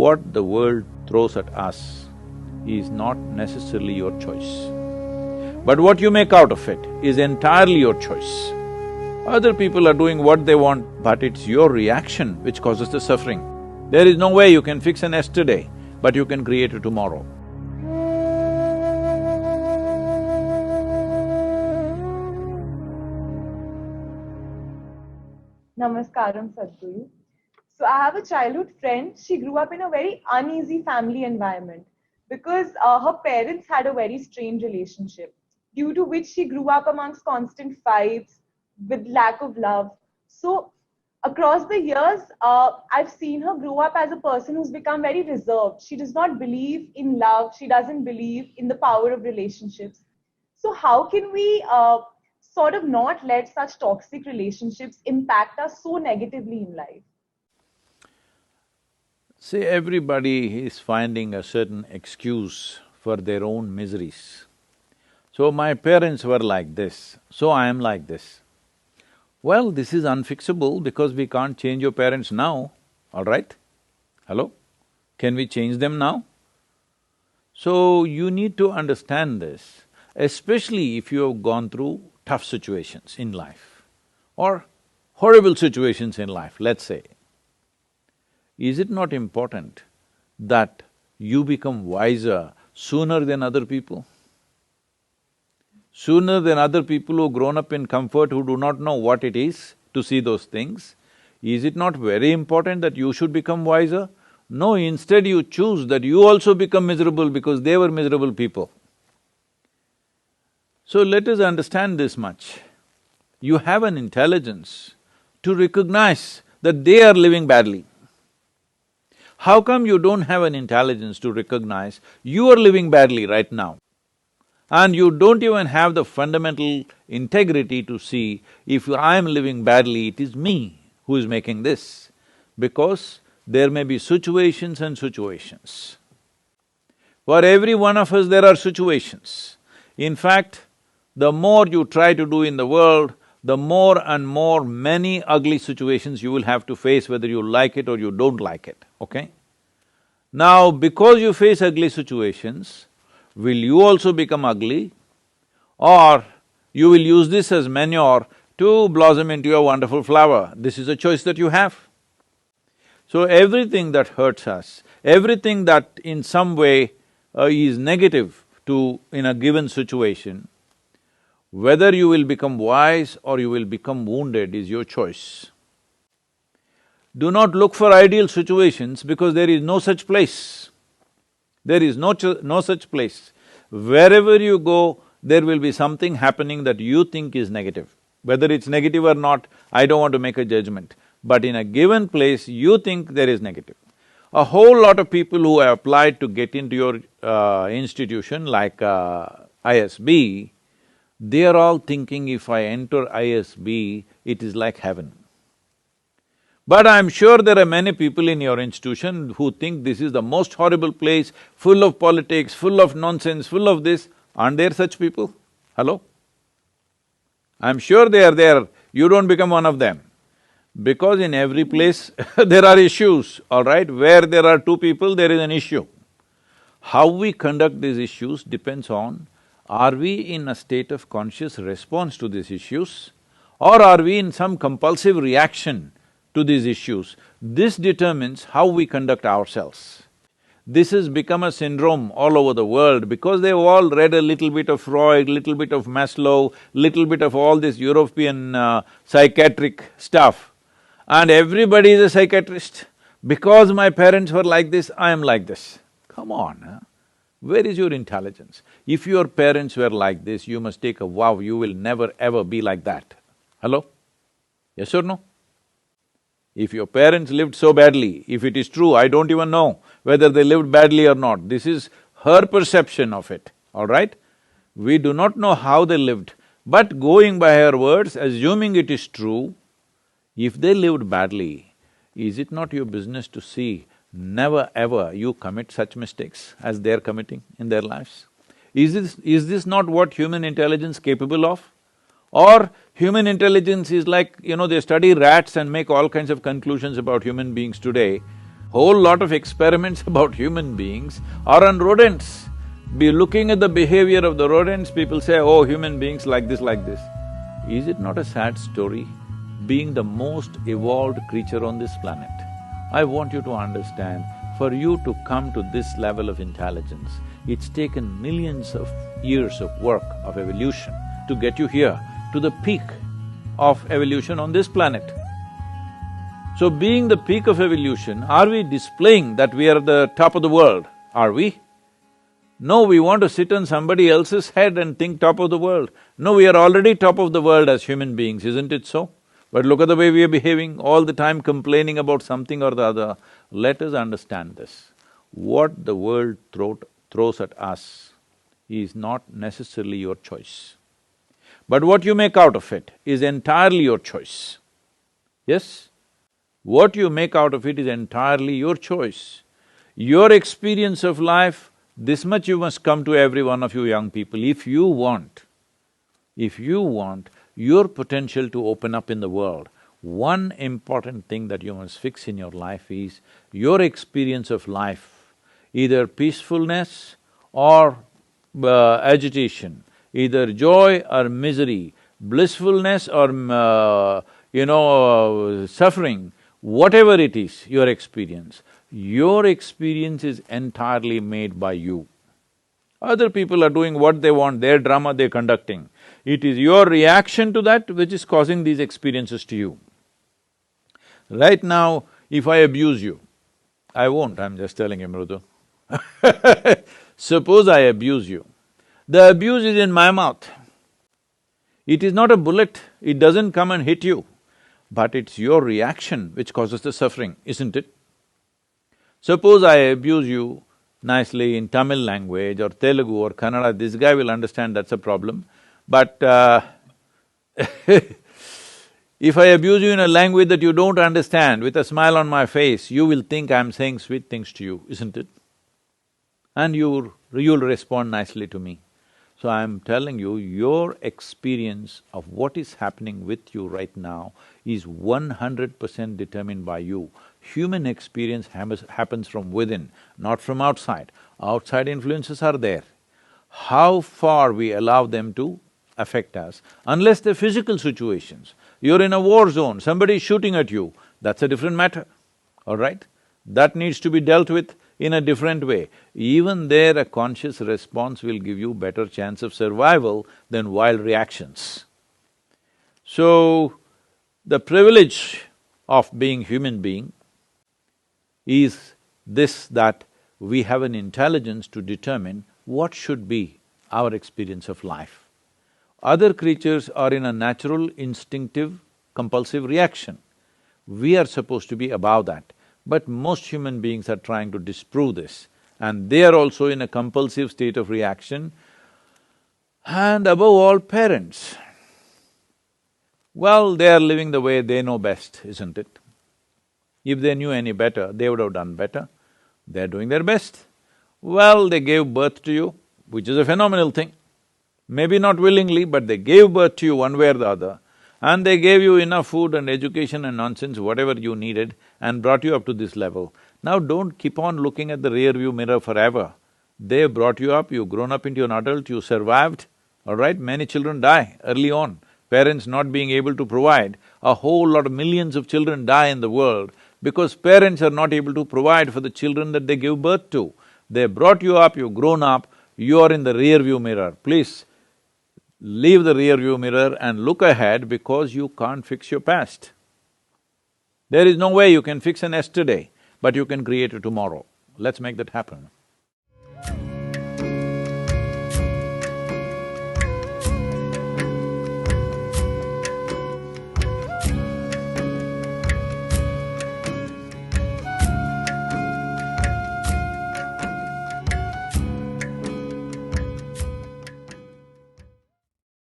what the world throws at us is not necessarily your choice. But what you make out of it is entirely your choice. Other people are doing what they want, but it's your reaction which causes the suffering. There is no way you can fix an yesterday, but you can create a tomorrow. Namaskaram, Sadhguru. So I have a childhood friend. She grew up in a very uneasy family environment because her parents had a very strained relationship, due to which she grew up amongst constant fights with lack of love. So across the years, I've seen her grow up as a person who's become very reserved. She does not believe in love. She doesn't believe in the power of relationships. So how can we sort of not let such toxic relationships impact us so negatively in life? See, everybody is finding a certain excuse for their own miseries. So my parents were like this, so I am like this. Well, this is unfixable because we can't change your parents now, all right? Hello? Can we change them now? So you need to understand this, especially if you have gone through tough situations in life or horrible situations in life, let's say. Is it not important that you become wiser sooner than other people? Sooner than other people who've grown up in comfort, who do not know what it is to see those things? Is it not very important that you should become wiser? No, instead you choose that you also become miserable because they were miserable people. So let us understand this much. You have an intelligence to recognize that they are living badly. How come you don't have an intelligence to recognize you are living badly right now? And you don't even have the fundamental integrity to see, if I am living badly, it is me who is making this. Because there may be situations and situations. For every one of us there are situations. In fact, the more you try to do in the world, the more and more many ugly situations you will have to face, whether you like it or you don't like it, okay? Now, because you face ugly situations, will you also become ugly? Or you will use this as manure to blossom into a wonderful flower? This is a choice that you have. So everything that hurts us, everything that in some way is negative in a given situation, whether you will become wise or you will become wounded is your choice. Do not look for ideal situations because there is no such place. There is no such place. Wherever you go, there will be something happening that you think is negative. Whether it's negative or not, I don't want to make a judgment. But in a given place, you think there is negative. A whole lot of people who have applied to get into your institution like ISB, they are all thinking, if I enter ISB, it is like heaven. But I'm sure there are many people in your institution who think this is the most horrible place, full of politics, full of nonsense, full of this. Aren't there such people? Hello? I'm sure they are there, you don't become one of them. Because in every place there are issues, all right? Where there are two people, there is an issue. How we conduct these issues depends on, are we in a state of conscious response to these issues, or are we in some compulsive reaction to these issues? This determines how we conduct ourselves. This has become a syndrome all over the world because they've all read a little bit of Freud, little bit of Maslow, little bit of all this European psychiatric stuff. And everybody is a psychiatrist. Because my parents were like this, I am like this. Come on, huh? Where is your intelligence? If your parents were like this, you must take a vow, you will never ever be like that. Hello? Yes or no? If your parents lived so badly, if it is true, I don't even know whether they lived badly or not. This is her perception of it, all right? We do not know how they lived, but going by her words, assuming it is true, if they lived badly, is it not your business to see never ever you commit such mistakes as they're committing in their lives? Is this not what human intelligence is capable of? Or human intelligence is like, they study rats and make all kinds of conclusions about human beings today. Whole lot of experiments about human beings are on rodents. Be looking at the behavior of the rodents, people say, oh, human beings like this, like this. Is it not a sad story? Being the most evolved creature on this planet, I want you to understand, for you to come to this level of intelligence, it's taken millions of years of work, of evolution, to get you here, to the peak of evolution on this planet. So being the peak of evolution, are we displaying that we are at the top of the world? Are we? No, we want to sit on somebody else's head and think top of the world. No, we are already top of the world as human beings, isn't it so? But look at the way we are behaving, all the time complaining about something or the other. Let us understand this. What the world throws at us is not necessarily your choice. But what you make out of it is entirely your choice. Yes? What you make out of it is entirely your choice. Your experience of life, this much you must come to every one of you young people. If you want your potential to open up in the world, one important thing that you must fix in your life is your experience of life, either peacefulness or agitation, either joy or misery, blissfulness or suffering, whatever it is, your experience is entirely made by you. Other people are doing what they want, their drama they're conducting. It is your reaction to that which is causing these experiences to you. Right now, if I abuse you, I won't, I'm just telling you, Mrudu. Suppose I abuse you, the abuse is in my mouth. It is not a bullet, it doesn't come and hit you, but it's your reaction which causes the suffering, isn't it? Suppose I abuse you nicely in Tamil language or Telugu or Kannada, this guy will understand that's a problem. But if I abuse you in a language that you don't understand, with a smile on my face, you will think I'm saying sweet things to you, isn't it? And you'll respond nicely to me. So I'm telling you, your experience of what is happening with you right now is 100% determined by you. Human experience happens from within, not from outside. Outside influences are there. How far we allow them to affect us, unless they're physical situations. You're in a war zone, somebody is shooting at you, that's a different matter, all right? That needs to be dealt with in a different way. Even there, a conscious response will give you better chance of survival than wild reactions. So, the privilege of being human being is this, that we have an intelligence to determine what should be our experience of life. Other creatures are in a natural, instinctive, compulsive reaction. We are supposed to be above that. But most human beings are trying to disprove this, and they are also in a compulsive state of reaction. And above all, parents. Well, they are living the way they know best, isn't it? If they knew any better, they would have done better. They're doing their best. Well, they gave birth to you, which is a phenomenal thing. Maybe not willingly, but they gave birth to you one way or the other. And they gave you enough food and education and nonsense, whatever you needed, and brought you up to this level. Now don't keep on looking at the rear view mirror forever. They brought you up, you've grown up into an adult, you survived, all right? Many children die early on. Parents not being able to provide, a whole lot of millions of children die in the world because parents are not able to provide for the children that they give birth to. They brought you up, you've grown up, you are in the rear view mirror. Please, leave the rear view mirror and look ahead because you can't fix your past. There is no way you can fix an yesterday, but you can create a tomorrow. Let's make that happen.